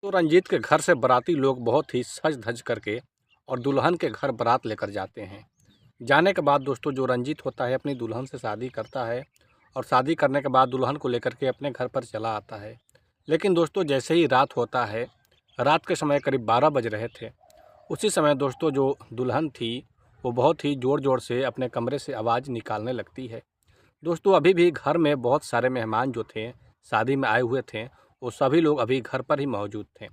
तो रंजीत के घर से बाराती लोग बहुत ही सज धज करके और दुल्हन के घर बारात लेकर जाते हैं। जाने के बाद दोस्तों जो रंजीत होता है अपनी दुल्हन से शादी करता है और शादी करने के बाद दुल्हन को लेकर के अपने घर पर चला आता है। लेकिन दोस्तों जैसे ही रात होता है, रात के समय करीब 12 बज रहे थे, उसी समय दोस्तों जो दुल्हन थी वो बहुत ही ज़ोर ज़ोर से अपने कमरे से आवाज़ निकालने लगती है। दोस्तों अभी भी घर में बहुत सारे मेहमान जो थे, शादी में आए हुए थे, वो सभी लोग अभी घर पर ही मौजूद थे।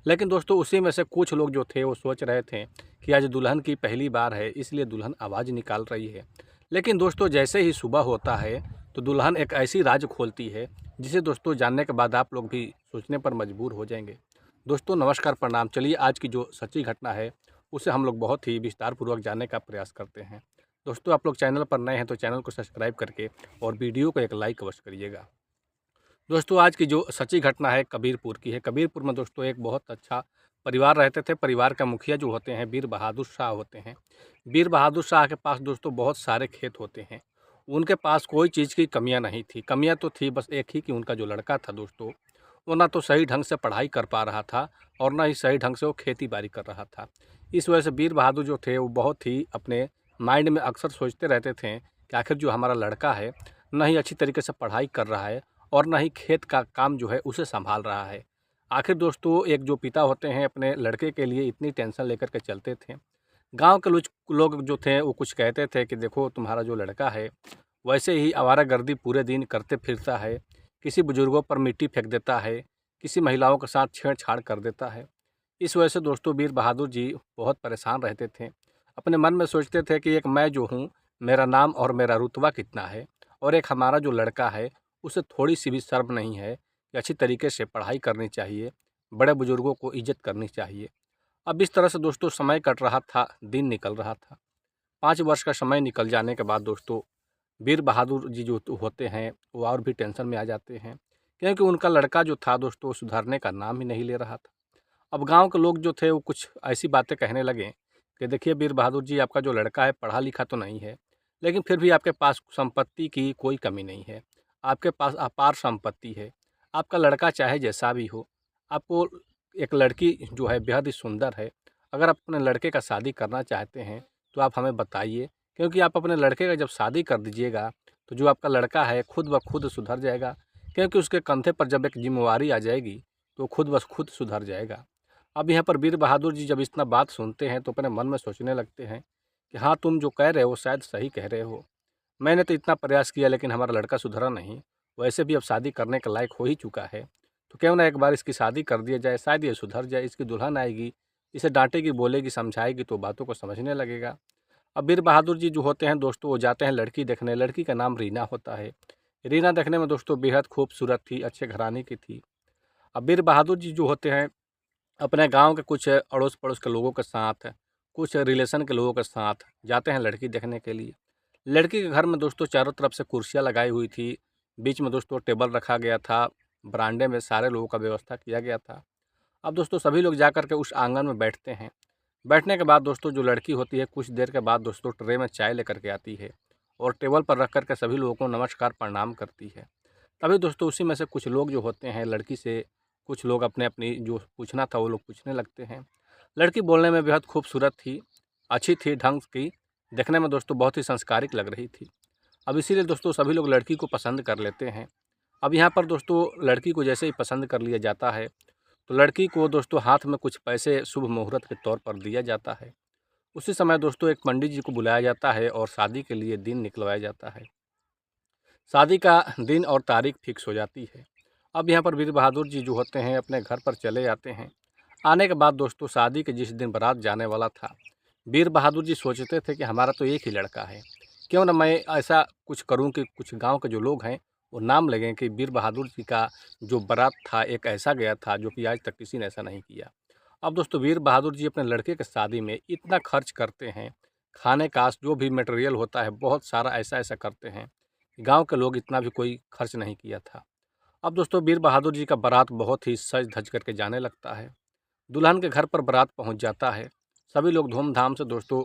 लेकिन दोस्तों उसी में से कुछ लोग जो थे वो सोच रहे थे कि आज दुल्हन की पहली बार है, इसलिए दुल्हन आवाज़ निकाल रही है। लेकिन दोस्तों जैसे ही सुबह होता है तो दुल्हन एक ऐसी राज खोलती है जिसे दोस्तों जानने के बाद आप लोग भी सोचने पर मजबूर हो जाएंगे। दोस्तों नमस्कार, प्रणाम। चलिए आज की जो सच्ची घटना है उसे हम लोग बहुत ही विस्तारपूर्वक जानने का प्रयास करते हैं। दोस्तों आप लोग चैनल पर नए हैं तो चैनल को सब्सक्राइब करके और वीडियो को एक लाइक अवश्य करिएगा। दोस्तों आज की जो सच्ची घटना है कबीरपुर की है। कबीरपुर में दोस्तों एक बहुत अच्छा परिवार रहते थे। परिवार का मुखिया जो होते हैं वीर बहादुर शाह होते हैं। वीर बहादुर शाह के पास दोस्तों बहुत सारे खेत होते हैं। उनके पास कोई चीज़ की कमियां नहीं थी। कमियां तो थी बस एक ही कि उनका जो लड़का था दोस्तों, वो ना तो सही ढंग से पढ़ाई कर पा रहा था और ना ही सही ढंग से वो खेती बाड़ी कर रहा था। इस वजह से वीर बहादुर जो थे वो बहुत ही अपने माइंड में अक्सर सोचते रहते थे कि आखिर जो हमारा लड़का है ना ही अच्छी तरीके से पढ़ाई कर रहा है और ना ही खेत का काम जो है उसे संभाल रहा है। आखिर दोस्तों एक जो पिता होते हैं अपने लड़के के लिए इतनी टेंशन लेकर के चलते थे। गांव के लोग जो थे वो कुछ कहते थे कि देखो तुम्हारा जो लड़का है वैसे ही आवारागर्दी पूरे दिन करते फिरता है, किसी बुजुर्गों पर मिट्टी फेंक देता है, किसी महिलाओं के साथ छेड़छाड़ कर देता है। इस वजह से दोस्तों वीर बहादुर जी बहुत परेशान रहते थे। अपने मन में सोचते थे कि एक मैं जो हूँ, मेरा नाम और मेरा रुतबा कितना है, और एक हमारा जो लड़का है उसे थोड़ी सी भी शर्म नहीं है कि अच्छी तरीके से पढ़ाई करनी चाहिए, बड़े बुजुर्गों को इज्जत करनी चाहिए। अब इस तरह से दोस्तों समय कट रहा था, दिन निकल रहा था। 5 वर्ष का समय निकल जाने के बाद दोस्तों वीर बहादुर जी जो होते हैं वो और भी टेंशन में आ जाते हैं, क्योंकि उनका लड़का जो था दोस्तों सुधरने का नाम ही नहीं ले रहा था। अब गांव के लोग जो थे वो कुछ ऐसी बातें कहने लगे कि देखिए वीर बहादुर जी, आपका जो लड़का है पढ़ा लिखा तो नहीं है, लेकिन फिर भी आपके पास संपत्ति की कोई कमी नहीं है। आपके पास अपार संपत्ति है। आपका लड़का चाहे जैसा भी हो, आपको एक लड़की जो है बेहद ही सुंदर है। अगर आप अपने लड़के का शादी करना चाहते हैं तो आप हमें बताइए, क्योंकि आप अपने लड़के का जब शादी कर दीजिएगा तो जो आपका लड़का है खुद ब खुद सुधर जाएगा, क्योंकि उसके कंधे पर जब एक जिम्मेवारी आ जाएगी तो खुद ब खुद सुधर जाएगा। अब यहाँ पर वीर बहादुर जी जब इतना बात सुनते हैं तो अपने मन में सोचने लगते हैं कि हाँ, तुम जो कह रहे हो शायद सही कह रहे हो। मैंने तो इतना प्रयास किया लेकिन हमारा लड़का सुधरा नहीं। वैसे भी अब शादी करने के लायक हो ही चुका है, तो क्यों ना एक बार इसकी शादी कर दिया जाए, शायद ये सुधर जाए। इसकी दुल्हन आएगी, इसे डांटेगी, बोलेगी, समझाएगी तो बातों को समझने लगेगा। अब वीर बहादुर जी जो होते हैं दोस्तों वो जाते हैं लड़की देखने। लड़की का नाम रीना होता है। रीना देखने में दोस्तों बेहद खूबसूरत थी, अच्छे घराने की थी। अब वीर बहादुर जी जो होते हैं अपने गांव के कुछ अड़ोस पड़ोस के लोगों के साथ, कुछ रिलेशन के लोगों के साथ जाते हैं लड़की देखने के लिए। लड़की के घर में दोस्तों चारों तरफ से कुर्सियां लगाई हुई थी, बीच में दोस्तों टेबल रखा गया था, बरामदे में सारे लोगों का व्यवस्था किया गया था। अब दोस्तों सभी लोग जा कर के उस आंगन में बैठते हैं। बैठने के बाद दोस्तों जो लड़की होती है कुछ देर के बाद दोस्तों ट्रे में चाय लेकर के आती है और टेबल पर रख कर के सभी लोगों को नमस्कार प्रणाम करती है। तभी दोस्तों उसी में से कुछ लोग जो होते हैं लड़की से, कुछ लोग अपने अपनी जो पूछना था वो लोग पूछने लगते हैं। लड़की बोलने में बेहद खूबसूरत थी, अच्छी थी ढंग की, देखने में दोस्तों बहुत ही संस्कारिक लग रही थी। अब इसीलिए दोस्तों सभी लोग लड़की को पसंद कर लेते हैं। अब यहाँ पर दोस्तों लड़की को जैसे ही पसंद कर लिया जाता है तो लड़की को दोस्तों हाथ में कुछ पैसे शुभ मुहूर्त के तौर पर दिया जाता है। उसी समय दोस्तों एक पंडित जी को बुलाया जाता है और शादी के लिए दिन निकलवाया जाता है। शादी का दिन और तारीख फिक्स हो जाती है। अब यहाँ पर वीर बहादुर जी जो होते हैं अपने घर पर चले जाते हैं। आने के बाद दोस्तों शादी के जिस दिन बारात जाने वाला था, वीर बहादुर जी सोचते थे कि हमारा तो एक ही लड़का है, क्यों ना मैं ऐसा कुछ करूं कि कुछ गांव के जो लोग हैं वो नाम लगें कि वीर बहादुर जी का जो बारात था एक ऐसा गया था जो कि आज तक किसी ने ऐसा नहीं किया। अब दोस्तों वीर बहादुर जी अपने लड़के के शादी में इतना खर्च करते हैं, खाने का जो भी मटेरियल होता है बहुत सारा ऐसा ऐसा करते हैं, गांव के लोग इतना भी कोई खर्च नहीं किया था। अब दोस्तों वीर बहादुर जी का बारात बहुत ही सज धज करके जाने लगता है। दुल्हन के घर पर बारात पहुंच जाता है। सभी लोग धूमधाम से दोस्तों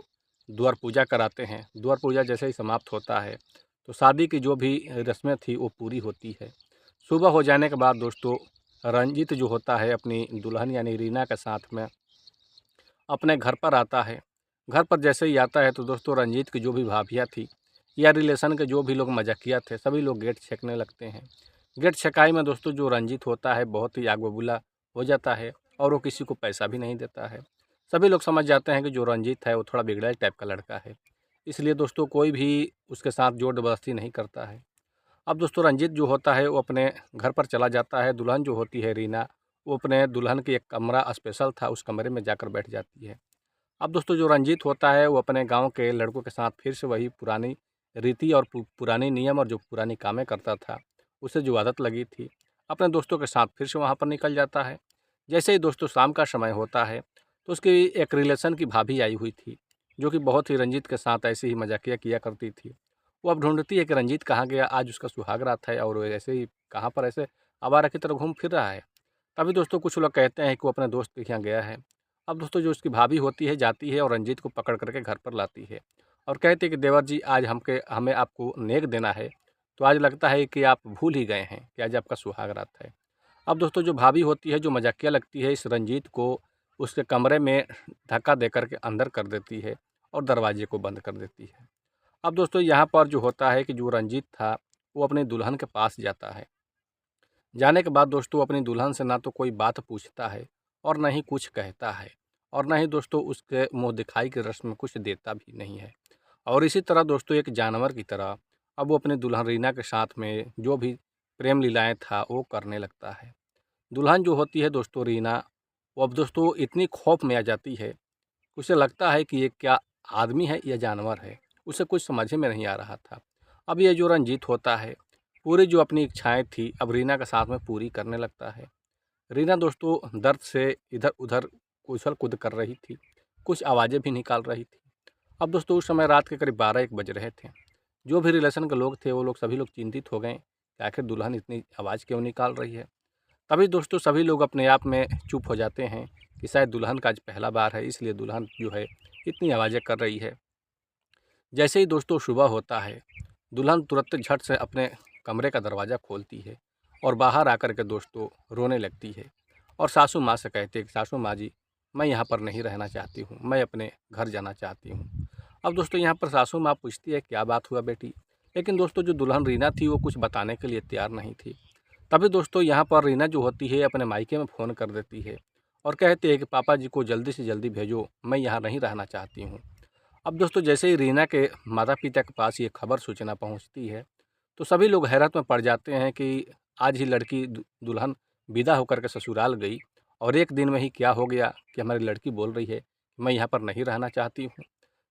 द्वार पूजा कराते हैं। द्वार पूजा जैसे ही समाप्त होता है तो शादी की जो भी रस्में थी वो पूरी होती है। सुबह हो जाने के बाद दोस्तों रंजीत जो होता है अपनी दुल्हन यानी रीना के साथ में अपने घर पर आता है। घर पर जैसे ही आता है तो दोस्तों रंजीत की जो भी भाभियाँ थी या रिलेशन के जो भी लोग मजाकिया थे, सभी लोग गेट छेंकने लगते हैं। गेट छेकाई में दोस्तों जो रंजीत होता है बहुत ही आग बबूला हो जाता है और वो किसी को पैसा भी नहीं देता है। सभी लोग समझ जाते हैं कि जो रंजीत है वो थोड़ा बिगड़ैल टाइप का लड़का है, इसलिए दोस्तों कोई भी उसके साथ ज़ोर ज़बरदस्ती नहीं करता है। अब दोस्तों रंजीत जो होता है वो अपने घर पर चला जाता है। दुल्हन जो होती है रीना, वो अपने दुल्हन की एक कमरा स्पेशल था, उस कमरे में जाकर बैठ जाती है। अब दोस्तों जो रंजीत होता है वो अपने गांव के लड़कों के साथ फिर से वही पुरानी रीति और पुरानी नियम और जो पुरानी कामें करता था, उसे जो आदत लगी थी, अपने दोस्तों के साथ फिर से वहां पर निकल जाता है। जैसे ही दोस्तों शाम का समय होता है तो उसकी एक रिलेशन की भाभी आई हुई थी, जो कि बहुत ही रंजीत के साथ ऐसे ही मजाकिया किया करती थी। वो अब ढूंढती है कि रंजीत कहाँ गया, आज उसका सुहाग रात है और वो ऐसे ही कहाँ पर ऐसे आवारा की तरह घूम फिर रहा है। तभी दोस्तों कुछ लोग कहते हैं कि वो अपने दोस्त के यहाँ गया है। अब दोस्तों जो उसकी भाभी होती है जाती है और रंजीत को पकड़ करके घर पर लाती है और कहती है कि देवर जी आज हमें आपको नेक देना है, तो आज लगता है कि आप भूल ही गए हैं कि आज आपका सुहाग रात है। अब दोस्तों जो भाभी होती है जो मजाकिया लगती है, इस रंजीत को उसके कमरे में धक्का दे करके अंदर कर देती है और दरवाजे को बंद कर देती है। अब दोस्तों यहाँ पर जो होता है कि जो रंजीत था वो अपनी दुल्हन के पास जाता है। जाने के बाद दोस्तों अपनी दुल्हन से ना तो कोई बात पूछता है और ना ही कुछ कहता है और ना ही दोस्तों उसके मुंह दिखाई की रस्म में कुछ देता भी नहीं है। और इसी तरह दोस्तों एक जानवर की तरह अब वो अपनी दुल्हन रीना के साथ में जो भी प्रेम लीलाएं था वो करने लगता है। दुल्हन जो होती है दोस्तों रीना, वो अब दोस्तों इतनी खौफ में आ जाती है, उसे लगता है कि ये क्या आदमी है या जानवर है, उसे कुछ समझ में नहीं आ रहा था। अब ये जो रंजीत होता है पूरी जो अपनी इच्छाएं थी अब रीना के साथ में पूरी करने लगता है। रीना दोस्तों दर्द से इधर उधर उछल कूद कर रही थी, कुछ आवाज़ें भी निकाल रही थी। अब दोस्तों उस समय रात के करीब 12-1 बज रहे थे। जो भी रिलेशन के लोग थे वो लोग सभी लोग चिंतित हो गए कि आखिर दुल्हन इतनी आवाज़ क्यों निकाल रही है। तभी दोस्तों सभी लोग अपने आप में चुप हो जाते हैं कि शायद दुल्हन का आज पहला बार है, इसलिए दुल्हन जो है इतनी आवाज़ें कर रही है। जैसे ही दोस्तों सुबह होता है, दुल्हन तुरंत झट से अपने कमरे का दरवाज़ा खोलती है और बाहर आकर के दोस्तों रोने लगती है और सासू माँ से कहती है कि सासू माँ जी, मैं यहाँ पर नहीं रहना चाहती हूँ, मैं अपने घर जाना चाहती हूँ। अब दोस्तों यहाँ पर सासू माँ पूछती है क्या बात हुआ बेटी, लेकिन दोस्तों जो दुल्हन रीना थी वो कुछ बताने के लिए तैयार नहीं थी। तभी दोस्तों यहाँ पर रीना जो होती है अपने मायके में फ़ोन कर देती है और कहती है कि पापा जी को जल्दी से जल्दी भेजो, मैं यहाँ नहीं रहना चाहती हूँ। अब दोस्तों जैसे ही रीना के माता पिता के पास ये खबर सूचना पहुंचती है तो सभी लोग हैरत में पड़ जाते हैं कि आज ही लड़की दुल्हन विदा होकर के ससुराल गई और एक दिन में ही क्या हो गया कि हमारी लड़की बोल रही है मैं यहाँ पर नहीं रहना चाहती हूँ।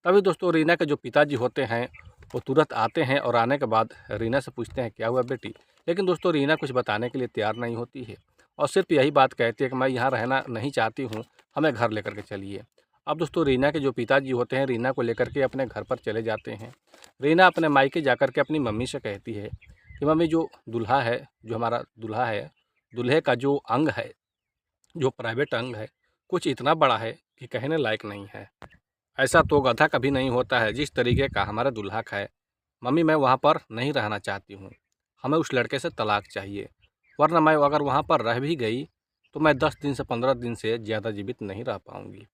तभी दोस्तों रीना के जो पिताजी होते हैं वो तुरंत आते हैं और आने के बाद रीना से पूछते हैं क्या हुआ बेटी, लेकिन दोस्तों रीना कुछ बताने के लिए तैयार नहीं होती है और सिर्फ यही बात कहती है कि मैं यहाँ रहना नहीं चाहती हूँ, हमें घर लेकर के चलिए। अब दोस्तों रीना के जो पिताजी होते हैं रीना को लेकर के अपने घर पर चले जाते हैं। रीना अपने मायके जाकर के अपनी मम्मी से कहती है कि मम्मी जो दूल्हा है, जो हमारा दूल्हा है, दूल्हे का जो अंग है, जो प्राइवेट अंग है, कुछ इतना बड़ा है कि कहने लायक नहीं है। ऐसा तो गधा कभी नहीं होता है जिस तरीके का हमारा दूल्हा का है। मम्मी मैं वहाँ पर नहीं रहना चाहती हूँ, हमें उस लड़के से तलाक चाहिए, वरना मैं अगर वहाँ पर रह भी गई तो मैं 10 दिन से 15 दिन से ज़्यादा जीवित नहीं रह पाऊँगी।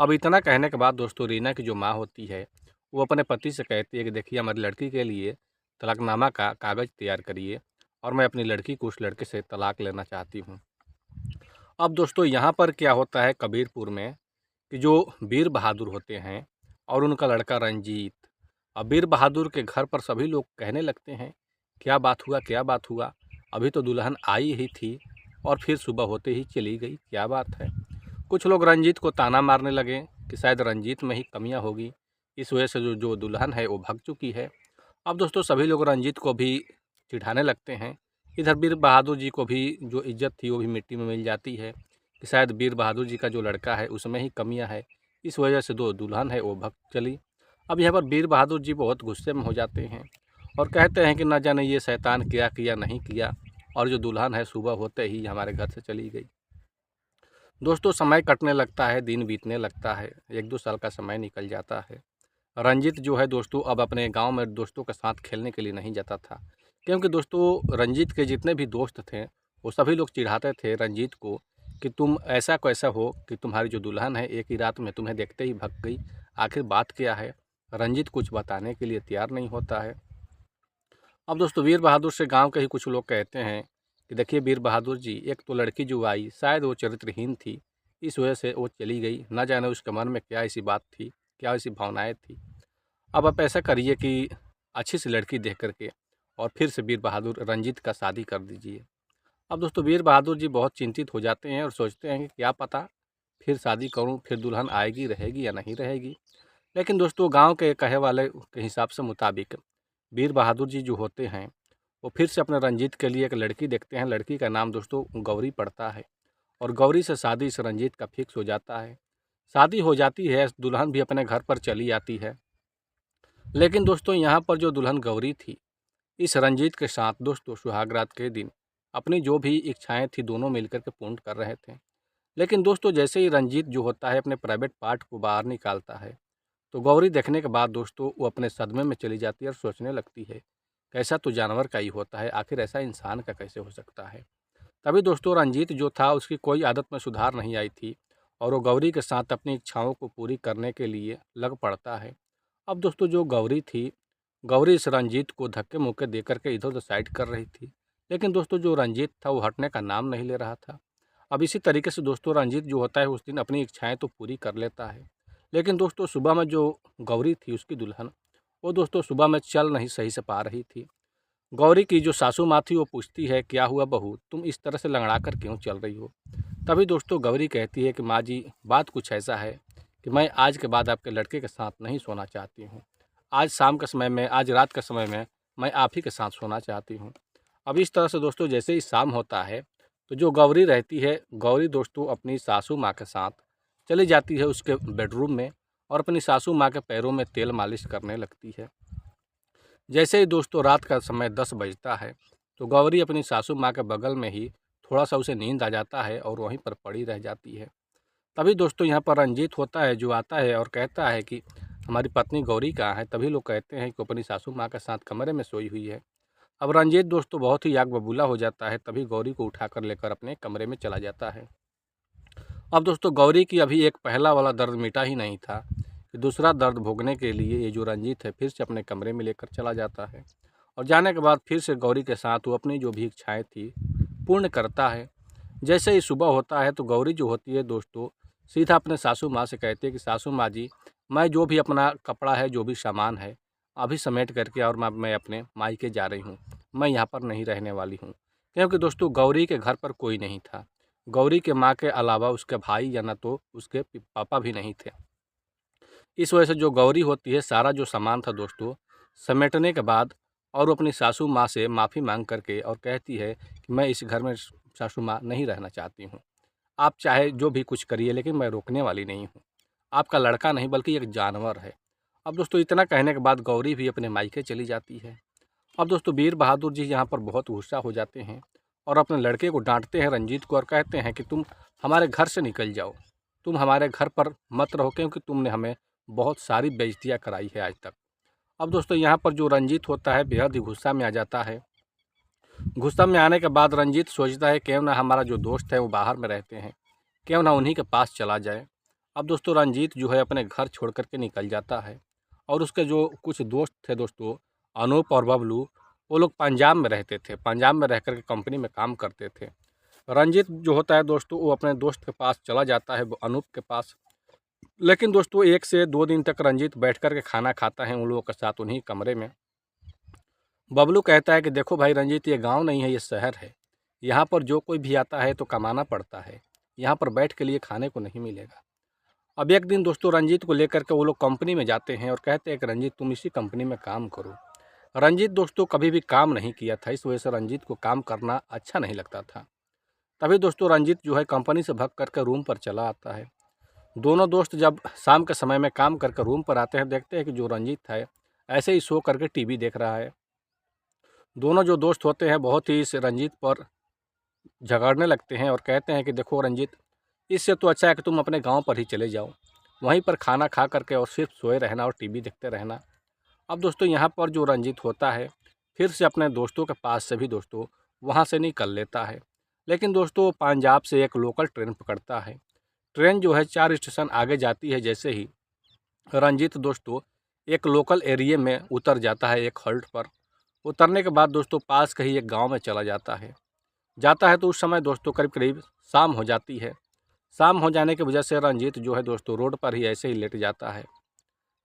अब इतना कहने के बाद दोस्तों रीना की जो माँ होती है वो अपने पति से कहती है कि देखिए हमारी लड़की के लिए तलाकनामा का कागज़ तैयार करिए और मैं अपनी लड़की को उस लड़के से तलाक लेना चाहती हूँ। अब दोस्तों यहाँ पर क्या होता है कबीरपुर में कि जो वीर बहादुर होते हैं और उनका लड़का रंजीत, अब वीर बहादुर के घर पर सभी लोग कहने लगते हैं क्या बात हुआ क्या बात हुआ, अभी तो दुल्हन आई ही थी और फिर सुबह होते ही चली गई, क्या बात है। कुछ लोग रंजीत को ताना मारने लगे कि शायद रंजीत में ही कमियां होगी, इस वजह से जो जो दुल्हन है वो भाग चुकी है। अब दोस्तों सभी लोग रंजीत को भी चिढ़ाने लगते हैं। इधर वीर बहादुर जी को भी जो इज्जत थी वो भी मिट्टी में मिल जाती है कि शायद वीर बहादुर जी का जो लड़का है उसमें ही कमियां है, इस वजह से जो दुल्हन है वो भाग चली। अब यहाँ पर वीर बहादुर जी बहुत गुस्से में हो जाते हैं और कहते हैं कि न जाने ये शैतान क्या किया नहीं किया और जो दुल्हन है सुबह होते ही हमारे घर से चली गई। दोस्तों समय कटने लगता है, दिन बीतने लगता है, 1-2 साल का समय निकल जाता है। रंजीत जो है दोस्तों अब अपने गांव में दोस्तों के साथ खेलने के लिए नहीं जाता था, क्योंकि दोस्तों रंजीत के जितने भी दोस्त थे वो सभी लोग चिढ़ाते थे रंजीत को कि तुम ऐसा कैसा हो कि तुम्हारी जो दुल्हन है एक ही रात में तुम्हें देखते ही भग गई, आखिर बात क्या है। रंजीत कुछ बताने के लिए तैयार नहीं होता है। अब दोस्तों वीर बहादुर से गांव के ही कुछ लोग कहते हैं कि देखिए वीर बहादुर जी, एक तो लड़की जो आई शायद वो चरित्रहीन थी, इस वजह से वो चली गई, न जाने उसके मन में क्या ऐसी बात थी, क्या ऐसी भावनाएं थी। अब आप ऐसा करिए कि अच्छी सी लड़की देख करके और फिर से वीर बहादुर रंजीत का शादी कर दीजिए। अब दोस्तों वीर बहादुर जी बहुत चिंतित हो जाते हैं और सोचते हैं कि क्या पता फिर शादी करूं, फिर दुल्हन आएगी, रहेगी या नहीं रहेगी। लेकिन दोस्तों गांव के कहे वाले के हिसाब से मुताबिक वीर बहादुर जी जो होते हैं वो फिर से अपने रंजीत के लिए एक लड़की देखते हैं। लड़की का नाम दोस्तों गौरी पड़ता है और गौरी से शादी इस रंजीत का फिक्स हो जाता है। शादी हो जाती है, दुल्हन भी अपने घर पर चली आती है। लेकिन दोस्तों यहाँ पर जो दुल्हन गौरी थी, इस रंजीत के साथ दोस्तों सुहागरात के दिन अपनी जो भी इच्छाएं थी दोनों मिलकर के पूर्ण कर रहे थे। लेकिन दोस्तों जैसे ही रंजीत जो होता है अपने प्राइवेट पार्ट को बाहर निकालता है, तो गौरी देखने के बाद दोस्तों वो अपने सदमे में चली जाती है और सोचने लगती है कैसा तो जानवर का ही होता है, आखिर ऐसा इंसान का कैसे हो सकता है। तभी दोस्तों रंजीत जो था उसकी कोई आदत में सुधार नहीं आई थी और वो गौरी के साथ अपनी इच्छाओं को पूरी करने के लिए लग पड़ता है। अब दोस्तों जो गौरी थी, गौरी इस रंजीत को धक्के मुक्के दे करके इधर उधर साइड कर रही थी। लेकिन दोस्तों जो रंजीत था वो हटने का नाम नहीं ले रहा था। अब इसी तरीके से दोस्तों रंजीत जो होता है उस दिन अपनी इच्छाएं तो पूरी कर लेता है। लेकिन दोस्तों सुबह में जो गौरी थी उसकी दुल्हन, वो दोस्तों सुबह में चल नहीं सही से पा रही थी। गौरी की जो सासू माँ थी वो पूछती है, क्या हुआ बहू, तुम इस तरह से लंगड़ा कर क्यों चल रही हो। तभी दोस्तों गौरी कहती है कि माँ जी बात कुछ ऐसा है कि मैं आज के बाद आपके लड़के के साथ नहीं सोना चाहती हूँ। आज शाम के समय में, आज रात के समय में मैं आप ही के साथ सोना चाहती हूँ। अब इस तरह से दोस्तों जैसे ही शाम होता है तो जो गौरी रहती है, गौरी दोस्तों अपनी सासू माँ के साथ चली जाती है उसके बेडरूम में और अपनी सासू माँ के पैरों में तेल मालिश करने लगती है। जैसे ही दोस्तों रात का समय 10 बजता है तो गौरी अपनी सासू माँ के बगल में ही थोड़ा सा उसे नींद आ जाता है और वहीं पर पड़ी रह जाती है। तभी दोस्तों यहाँ पर रंजीत होता है जो आता है और कहता है कि हमारी पत्नी गौरी कहाँ है। तभी लोग कहते हैं कि अपनी सासू माँ के साथ कमरे में सोई हुई है। अब रंजीत दोस्तों बहुत ही आग बबूला हो जाता है, तभी गौरी को उठाकर लेकर अपने कमरे में चला जाता है। अब दोस्तों गौरी की अभी एक पहला वाला दर्द मिटा ही नहीं था कि दूसरा दर्द भोगने के लिए ये जो रंजीत है फिर से अपने कमरे में लेकर चला जाता है और जाने के बाद फिर से गौरी के साथ वो अपनी जो भी इच्छाएं थी पूर्ण करता है। जैसे ही सुबह होता है तो गौरी जो होती है दोस्तों सीधा अपने सासू माँ से कहती है कि सासू माँ जी, मैं जो भी अपना कपड़ा है, जो भी सामान है, अभी समेट करके और मैं अपने मायके जा रही हूँ। मैं यहाँ पर नहीं रहने वाली हूँ। क्योंकि दोस्तों गौरी के घर पर कोई नहीं था। गौरी के माँ के अलावा उसके भाई या ना तो उसके पापा भी नहीं थे। इस वजह से जो गौरी होती है सारा जो सामान था दोस्तों समेटने के बाद और वो अपनी सासू माँ से माफ़ी मांग करके और कहती है कि मैं इस घर में सासू माँ नहीं रहना चाहती हूँ। आप चाहे जो भी कुछ करिए लेकिन मैं रोकने वाली नहीं हूँ। आपका लड़का नहीं बल्कि एक जानवर है। अब दोस्तों इतना कहने के बाद गौरी भी अपने मायके चली जाती है। अब दोस्तों वीर बहादुर जी यहाँ पर बहुत गुस्सा हो जाते हैं और अपने लड़के को डांटते हैं रंजीत को और कहते हैं कि तुम हमारे घर से निकल जाओ, तुम हमारे घर पर मत रहो क्योंकि तुमने हमें बहुत सारी बेइज्जतियाँ कराई है आज तक। अब दोस्तों यहाँ पर जो रंजीत होता है बेहद ही गुस्सा में आ जाता है। गुस्सा में आने के बाद रंजीत सोचता है क्यों ना हमारा जो दोस्त है वो बाहर में रहते हैं, क्यों ना उन्हीं के पास चला जाए। अब दोस्तों रंजीत जो है अपने घर छोड़ करके निकल जाता है और उसके जो कुछ दोस्त थे दोस्तों अनूप और बबलू, वो लोग पंजाब में रहते थे। पंजाब में रह कर के कंपनी में काम करते थे। रंजीत जो होता है दोस्तों वो अपने दोस्त के पास चला जाता है, अनूप के पास। लेकिन दोस्तों 1 से 2 दिन तक रंजीत बैठ कर के खाना खाता है उन लोगों के साथ उन्हीं कमरे में। बबलू कहता है कि देखो भाई रंजीत, ये गांव नहीं है, ये शहर है। यहाँ पर जो कोई भी आता है तो कमाना पड़ता है, यहाँ पर बैठ के लिए खाने को नहीं मिलेगा। अब एक दिन दोस्तों रंजीत को लेकर के वो लोग कंपनी में जाते हैं और कहते हैं कि रंजीत तुम इसी कंपनी में काम करो। रंजीत दोस्तों कभी भी काम नहीं किया था, इस वजह से रंजीत को काम करना अच्छा नहीं लगता था। तभी दोस्तों रंजीत जो है कंपनी से भाग करके रूम पर चला आता है। दोनों दोस्त जब शाम के समय में काम करके रूम पर आते हैं, देखते हैं कि जो रंजीत है ऐसे ही सो करके टीवी देख रहा है। दोनों जो दोस्त होते हैं बहुत ही इस रंजीत पर झगड़ने लगते हैं और कहते हैं कि देखो रंजीत, इससे तो अच्छा है कि तुम अपने गांव पर ही चले जाओ, वहीं पर खाना खा करके और सिर्फ सोए रहना और टीवी देखते रहना। अब दोस्तों यहाँ पर जो रंजीत होता है फिर से अपने दोस्तों के पास से भी दोस्तों वहाँ से निकल लेता है। लेकिन दोस्तों पंजाब से एक लोकल ट्रेन पकड़ता है। ट्रेन जो है 4 स्टेशन आगे जाती है। जैसे ही रंजीत दोस्तों एक लोकल एरिया में उतर जाता है एक हॉल्ट पर। उतरने के बाद दोस्तों पास के ही एक गाँव में चला जाता है तो उस समय दोस्तों करीब करीब शाम हो जाती है। शाम हो जाने की वजह से रंजीत जो है दोस्तों रोड पर ही ऐसे ही लेट जाता है।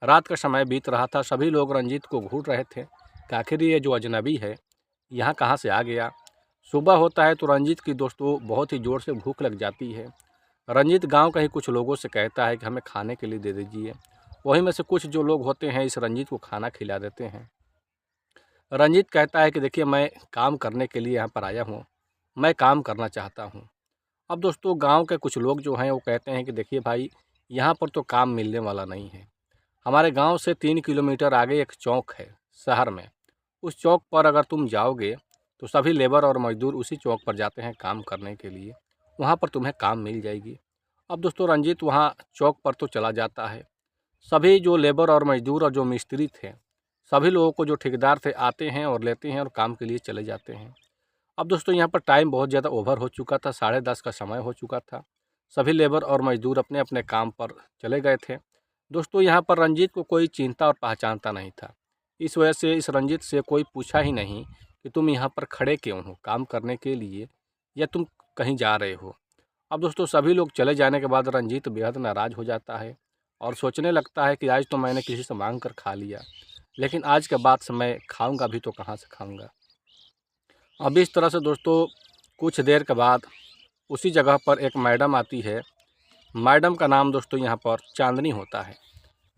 रात का समय बीत रहा था। सभी लोग रंजीत को घूर रहे थे कि आखिर ये जो अजनबी है यहाँ कहाँ से आ गया। सुबह होता है तो रंजीत की दोस्तों बहुत ही ज़ोर से भूख लग जाती है। रंजीत गांव के ही कुछ लोगों से कहता है कि हमें खाने के लिए दे दीजिए। वहीं में से कुछ जो लोग होते हैं इस रंजीत को खाना खिला देते हैं। रंजीत कहता है कि देखिए मैं काम करने के लिए यहाँ पर आया हूँ, मैं काम करना चाहता हूँ। अब दोस्तों गांव के कुछ लोग जो हैं वो कहते हैं कि देखिए भाई यहाँ पर तो काम मिलने वाला नहीं है। हमारे गांव से 3 किलोमीटर आगे एक चौक है शहर में। उस चौक पर अगर तुम जाओगे तो सभी लेबर और मजदूर उसी चौक पर जाते हैं काम करने के लिए। वहाँ पर तुम्हें काम मिल जाएगी। अब दोस्तों रंजीत वहाँ चौक पर तो चला जाता है। सभी जो लेबर और मजदूर और जो मिस्त्री थे सभी लोगों को जो ठेकेदार थे आते हैं और लेते हैं और काम के लिए चले जाते हैं। अब दोस्तों यहाँ पर टाइम बहुत ज़्यादा ओवर हो चुका था। 10:30 का समय हो चुका था। सभी लेबर और मजदूर अपने अपने काम पर चले गए थे। दोस्तों यहाँ पर रंजीत को कोई चिंता और पहचानता नहीं था। इस वजह से इस रंजीत से कोई पूछा ही नहीं कि तुम यहाँ पर खड़े क्यों हो, काम करने के लिए या तुम कहीं जा रहे हो। अब दोस्तों सभी लोग चले जाने के बाद रंजीत बेहद नाराज़ हो जाता है और सोचने लगता है कि आज तो मैंने किसी से मांग कर खा लिया, लेकिन आज के बाद से मैं खाऊँगा भी तो कहाँ से खाऊँगा। अब इस तरह से दोस्तों कुछ देर के बाद उसी जगह पर एक मैडम आती है। मैडम का नाम दोस्तों यहाँ पर चांदनी होता है।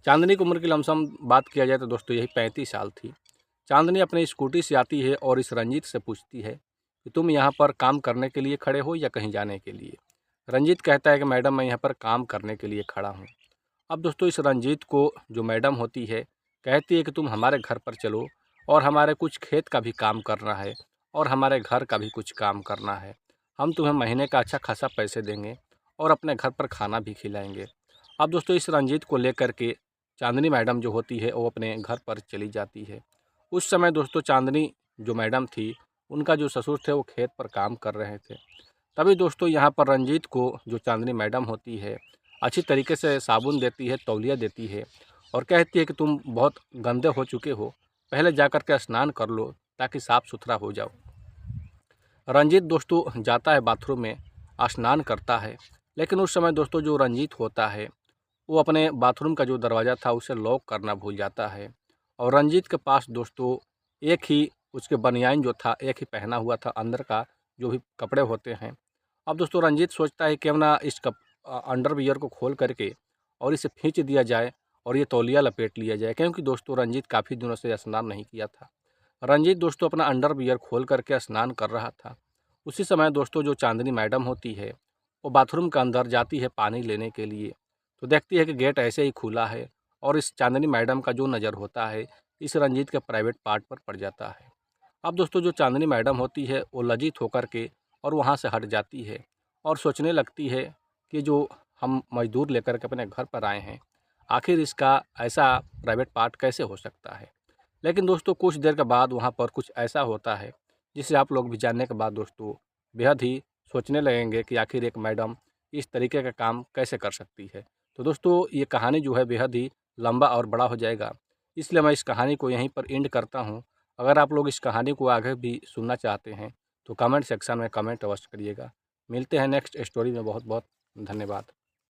चांदनी की उम्र की लमसम बात किया जाए तो दोस्तों यही 35 साल थी। चांदनी अपनी स्कूटी से आती है और इस रंजीत से पूछती है कि तुम यहाँ पर काम करने के लिए खड़े हो या कहीं जाने के लिए। रंजीत कहता है कि मैडम मैं यहाँ पर काम करने के लिए खड़ा हूँ। अब दोस्तों इस रंजीत को जो मैडम होती है कहती है कि तुम हमारे घर पर चलो और हमारे कुछ खेत का भी काम करना है और हमारे घर का भी कुछ काम करना है। हम तुम्हें महीने का अच्छा खासा पैसे देंगे और अपने घर पर खाना भी खिलाएंगे। अब दोस्तों इस रंजीत को लेकर के चांदनी मैडम जो होती है वो अपने घर पर चली जाती है। उस समय दोस्तों चांदनी जो मैडम थी उनका जो ससुर थे वो खेत पर काम कर रहे थे। तभी दोस्तों यहाँ पर रंजीत को जो चांदनी मैडम होती है अच्छी तरीके से साबुन देती है, तौलिया देती है और कहती है कि तुम बहुत गंदे हो चुके हो, पहले जा कर के स्नान कर लो ताकि साफ़ सुथरा हो जाओ। रंजीत दोस्तों जाता है बाथरूम में, स्नान करता है। लेकिन उस समय दोस्तों जो रंजीत होता है वो अपने बाथरूम का जो दरवाज़ा था उसे लॉक करना भूल जाता है और रंजीत के पास दोस्तों एक ही उसके बनियान जो था एक ही पहना हुआ था, अंदर का जो भी कपड़े होते हैं। अब दोस्तों रंजीत सोचता है क्यों ना इस अंडरवियर को खोल करके और इसे खींच दिया जाए और ये तौलिया लपेट लिया जाए, क्योंकि दोस्तों रंजीत काफ़ी दिनों से स्नान नहीं किया था। रंजीत दोस्तों अपना अंडरवियर खोल करके स्नान कर रहा था। उसी समय दोस्तों जो चांदनी मैडम होती है वो बाथरूम के अंदर जाती है पानी लेने के लिए। तो देखती है कि गेट ऐसे ही खुला है और इस चांदनी मैडम का जो नज़र होता है इस रंजीत के प्राइवेट पार्ट पर पड़ जाता है। अब दोस्तों जो चांदनी मैडम होती है वो लज्जित होकर के और वहाँ से हट जाती है और सोचने लगती है कि जो हम मजदूर लेकर के अपने घर पर आए हैं आखिर इसका ऐसा प्राइवेट पार्ट कैसे हो सकता है। लेकिन दोस्तों कुछ देर के बाद वहाँ पर कुछ ऐसा होता है जिसे आप लोग भी जानने के बाद दोस्तों बेहद ही सोचने लगेंगे कि आखिर एक मैडम इस तरीके का काम कैसे कर सकती है। तो दोस्तों ये कहानी जो है बेहद ही लंबा और बड़ा हो जाएगा, इसलिए मैं इस कहानी को यहीं पर एंड करता हूँ। अगर आप लोग इस कहानी को आगे भी सुनना चाहते हैं तो कमेंट सेक्शन में कमेंट अवश्य करिएगा। मिलते हैं नेक्स्ट स्टोरी में। बहुत बहुत धन्यवाद।